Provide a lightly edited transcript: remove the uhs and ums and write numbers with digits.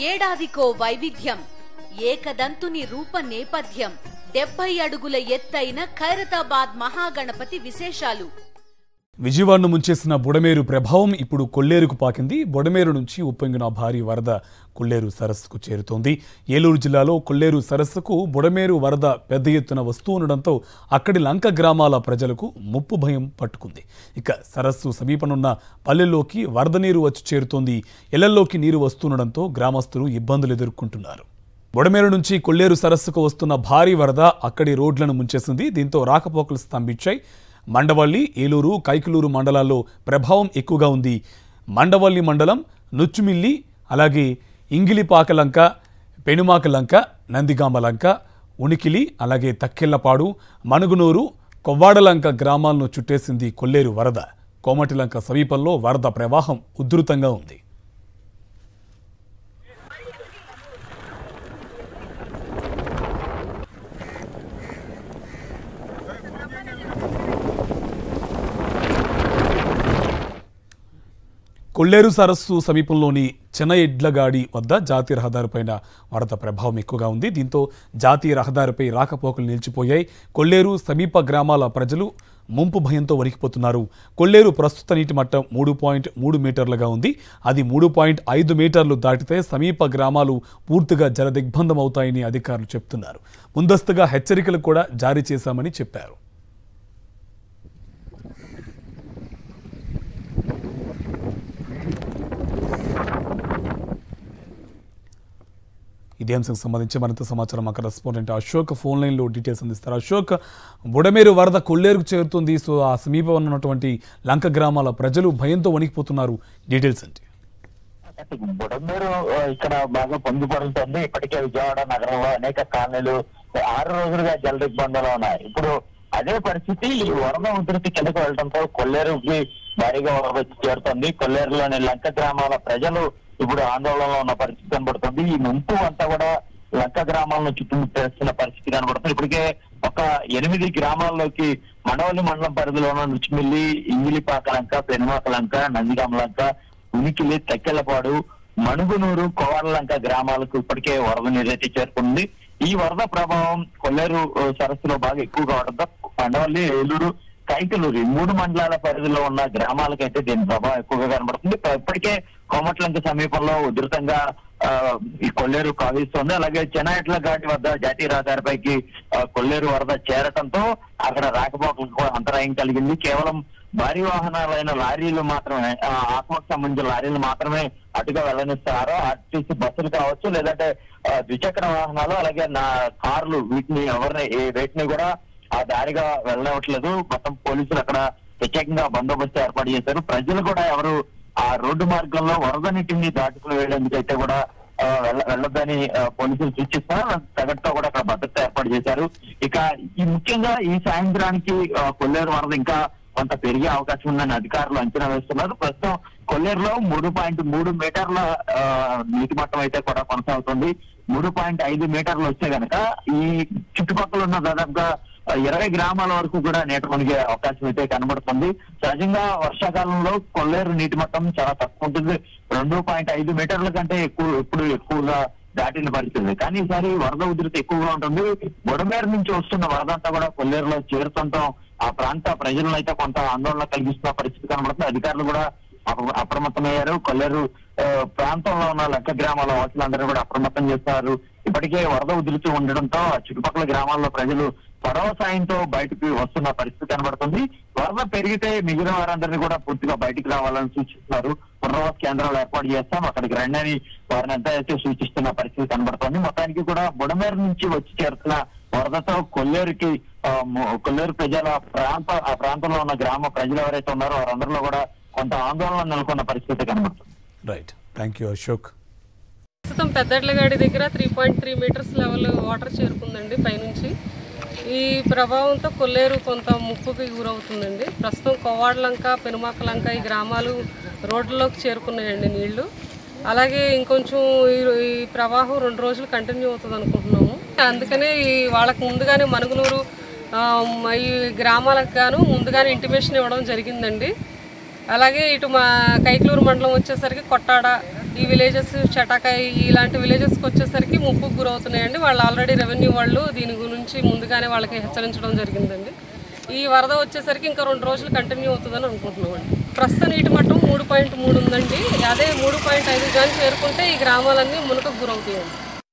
ఏడాదికో వైవిధ్యం, ఏకదంతుని రూప నేపథ్యం, 70 అడుగుల ఎత్తైన ఖైరతాబాద్ మహాగణపతి విశేషాలు. విజయవాడను ముంచేసిన బుడమేరు ప్రభావం ఇప్పుడు కొల్లేరుకు పాకింది. బుడమేరు నుంచి ఉప్పొంగిన భారీ వరద కొల్లేరు సరస్సుకు చేరుతోంది. ఏలూరు జిల్లాలో కొల్లేరు సరస్సుకు బుడమేరు వరద పెద్ద ఎత్తున వస్తూ ఉండడంతో అక్కడి లంక గ్రామాల ప్రజలకు ముప్పు భయం పట్టుకుంది. ఇక సరస్సు సమీపనున్న పల్లెల్లోకి వరద నీరు వచ్చి చేరుతోంది. ఇళ్లలోకి నీరు వస్తుండడంతో గ్రామస్తులు ఇబ్బందులు ఎదుర్కొంటున్నారు. బుడమేరు నుంచి కొల్లేరు సరస్సుకు వస్తున్న భారీ వరద అక్కడి రోడ్లను ముంచేసింది. దీంతో రాకపోకలు స్తంభించాయి. మండవల్లి, ఏలూరు, కైకలూరు మండలాల్లో ప్రభావం ఎక్కువగా ఉంది. మండవల్లి మండలం నుచ్చుమిల్లి, అలాగే ఇంగిలిపాకలంక, పెనుమాకలంక, నందిగామలంక, ఉనికిలి, అలాగే తక్కెళ్లపాడు, మనుగునూరు, కొవ్వాడలంక గ్రామాలను చుట్టేసింది కొల్లేరు వరద. కోమటిలంక సమీపంలో వరద ప్రవాహం ఉధృతంగా ఉంది. కొల్లేరు సరస్సు సమీపంలోని చెన్నఎడ్లగాడి వద్ద జాతీయ రహదారిపైన వరద ప్రభావం ఎక్కువగా ఉంది. దీంతో జాతీయ రహదారిపై రాకపోకలు నిలిచిపోయాయి. కొల్లేరు సమీప గ్రామాల ప్రజలు ముంపు భయంతో వణికిపోతున్నారు. కొల్లేరు ప్రస్తుత నీటి మట్టం 3.3 మీటర్లుగా ఉంది. అది 3.5 మీటర్లు దాటితే సమీప గ్రామాలు పూర్తిగా జలదిగ్బంధం అవుతాయని అధికారులు చెబుతున్నారు. ముందస్తుగా హెచ్చరికలు కూడా జారీ చేశామని చెప్పారు. ఇదే అంశానికి సంబంధించి మరింత సమాచారం మా కరెస్పాండెంట్ అశోక్ ఫోన్ లైన్లో డీటెయిల్స్ అందిస్తారు. అశోక్, బుడమేరు వరద కొల్లేరుకు చేరుతుంది. సో ఆ సమీపంలో ఉన్నటువంటి లంక గ్రామాల ప్రజలు భయంతో వణికిపోతున్నారు. డీటెయిల్స్ అంటే బుడమేరు ఇక్కడ బాగా పొంగిపడుతుంది. ఇప్పటికే విజయవాడ నగరంలో అనేక కాలనీలు 6 రోజులుగా జల దిగ్బంధంలో ఉన్నాయి. ఇప్పుడు అదే పరిస్థితి ఈ వరద ఉధృతి కిందకు వెళ్లడంతో కొల్లేరుకి భారీగా వరద వచ్చి చేరుతుంది. కొల్లేరులోని లంక గ్రామాల ప్రజలు ఇప్పుడు ఆందోళనలో ఉన్న పరిస్థితి కనబడుతుంది. ఈ ముంపు అంతా కూడా లంక గ్రామాలను చుట్టుముట్టేస్తున్న పరిస్థితి కనబడుతుంది. ఇప్పటికే ఒక 8 గ్రామాల్లోకి మండవల్లి మండలం పరిధిలో ఉన్న నుచ్చిమిల్లి, ఇంగిలిపాకలంక, పెనుమాకలంక, నందిగామలంక, ఉనికిలి, తక్కెళ్లపాడు, మణుగునూరు, కోవాడలంక గ్రామాలకు ఇప్పటికే వరద నీరైతే చేరుకుంది. ఈ వరద ప్రభావం కొల్లేరు సరస్సులో బాగా ఎక్కువగా ఉండడంతో మండవల్లి, ఏలూరు, కైకలూరు 3 మండలాల పరిధిలో ఉన్న గ్రామాలకైతే దీని ప్రభావం ఎక్కువగా కనబడుతుంది. ఇప్పటికే కోమట్లంక సమీపంలో ఉధృతంగా ఈ కొల్లేరు కావిస్తోంది. అలాగే చెన్నఎడ్లగాడి వద్ద జాతీయ రహదారిపైకి కొల్లేరు వరద చేరటంతో అక్కడ రాకపోకలకు కూడా అంతరాయం కలిగింది. కేవలం భారీ వాహనాలైన లారీలు మాత్రమే, ఆత్మకు సంబంధించిన లారీలు మాత్రమే అటుగా వెళ్ళనిస్తారు. ఆర్టీసీ బస్సులు కావచ్చు, లేదంటే ద్విచక్ర వాహనాలు, అలాగే కార్లు, వేటిని కూడా ఆ దారిగా వెళ్ళవట్లేదు. మొత్తం పోలీసులు అక్కడ ప్రత్యేకంగా బందోబస్తు ఏర్పాటు చేశారు. ప్రజలు కూడా ఎవరు ఆ రోడ్డు మార్గంలో వరద నీటిని దాటుకుని వేయడానికైతే కూడా వెళ్ళొద్దని పోలీసులు సూచిస్తున్నారు. తగ్గట్టుగా కూడా అక్కడ భద్రత ఏర్పాటు చేశారు. ఇక ఈ ముఖ్యంగా ఈ సాయంత్రానికి కొల్లేరు వరద ఇంకా కొంత పెరిగే అవకాశం ఉందని అధికారులు అంచనా వేస్తున్నారు. ప్రస్తుతం కొల్లేరులో 3.3 మీటర్ల నీటి మట్టం అయితే కూడా కొనసాగుతుంది. 3.5 మీటర్లు వస్తే గనక ఈ చుట్టుపక్కల ఉన్న దాదాపుగా 20 గ్రామాల వరకు కూడా నీట మునిగే అవకాశం అయితే కనబడుతుంది. సహజంగా వర్షాకాలంలో కొల్లేరు నీటి మట్టం చాలా తక్కువ ఉంటుంది. 2.5 మీటర్ల కంటే ఎక్కువగా దాటిన పరిస్థితి. కానీ ఈసారి వరద ఉధృతి ఎక్కువగా ఉంటుంది. బుడమేరు నుంచి వస్తున్న వరద అంతా కూడా కొల్లేరులో చేరుతుంటాం ఆ ప్రాంత ప్రజలను అయితే కొంత ఆందోళన కలిగిస్తున్న పరిస్థితి కనబడుతుంది. అధికారులు కూడా అప్రమత్తమయ్యారు. కొల్లేరు ప్రాంతంలో ఉన్న లక్క గ్రామాల వాసులందరూ కూడా అప్రమత్తం చేస్తారు. ఇప్పటికే వరద ఉధృతి ఉండడంతో చుట్టుపక్కల గ్రామాల్లో ప్రజలు పడవ సాయంతో బయటకు వస్తున్న పరిస్థితి కనబడుతుంది. వరద పెరిగితే మిగిలిన వారందరినీ కూడా పూర్తిగా బయటికి రావాలని సూచిస్తున్నారు. పునరావాస కేంద్రాలు ఏర్పాటు చేస్తాం, అక్కడికి రండి అని వారిని ఎంత అయితే సూచిస్తున్న పరిస్థితి కనబడుతుంది. మొత్తానికి కూడా బుడమేరు నుంచి వచ్చి చేరుతున్న వరదతో కొల్లేరు ప్రజల ఆ ప్రాంతంలో ఉన్న గ్రామ ప్రజలు ఎవరైతే ఉన్నారో వారందరిలో కూడా కొంత ఆందోళన నెలకొన్న పరిస్థితి కనబడుతుంది. Right, thank you Ashok. ప్రస్తుతం పెద్దెడ్లగాడి దగ్గర 3.3 మీటర్స్ లెవెల్ వాటర్ చేరుకుందండి పైనుంచి. ఈ ప్రభావంతో కొల్లేరు కొంత ముప్పుకి గురవుతుందండి. ప్రస్తుతం కొవ్వాడలంక, పెనుమాకలంక ఈ గ్రామాలు రోడ్లలోకి చేరుకున్నాయండి నీళ్లు. అలాగే ఇంకొంచెం ఈ ప్రవాహం 2 రోజులు కంటిన్యూ అవుతుంది అనుకుంటున్నాము. అందుకనే వాళ్ళకు ముందుగానే మనుగునూరు ఈ గ్రామాలకు గాను ముందుగానే ఇంటిమేషన్ ఇవ్వడం జరిగిందండి. అలాగే ఇటు మా కైకలూరు మండలం వచ్చేసరికి కొట్టాడ, ఈ విలేజెస్ చటాకాయ ఇలాంటి విలేజెస్కి వచ్చేసరికి ముప్పుకు గురవుతున్నాయండి. వాళ్ళు ఆల్రెడీ రెవెన్యూ వాళ్ళు దీని గురించి ముందుగానే వాళ్ళకి హెచ్చరించడం జరిగిందండి. ఈ వరద వచ్చేసరికి ఇంకా 2 రోజులు కంటిన్యూ అవుతుందని అనుకుంటున్నామండి. ప్రస్తుత నీటి మట్టం 3.3 ఉందండి. అదే 3.5 కానీ చేరుకుంటే ఈ గ్రామాలన్నీ మునకకు గురవుతాయండి.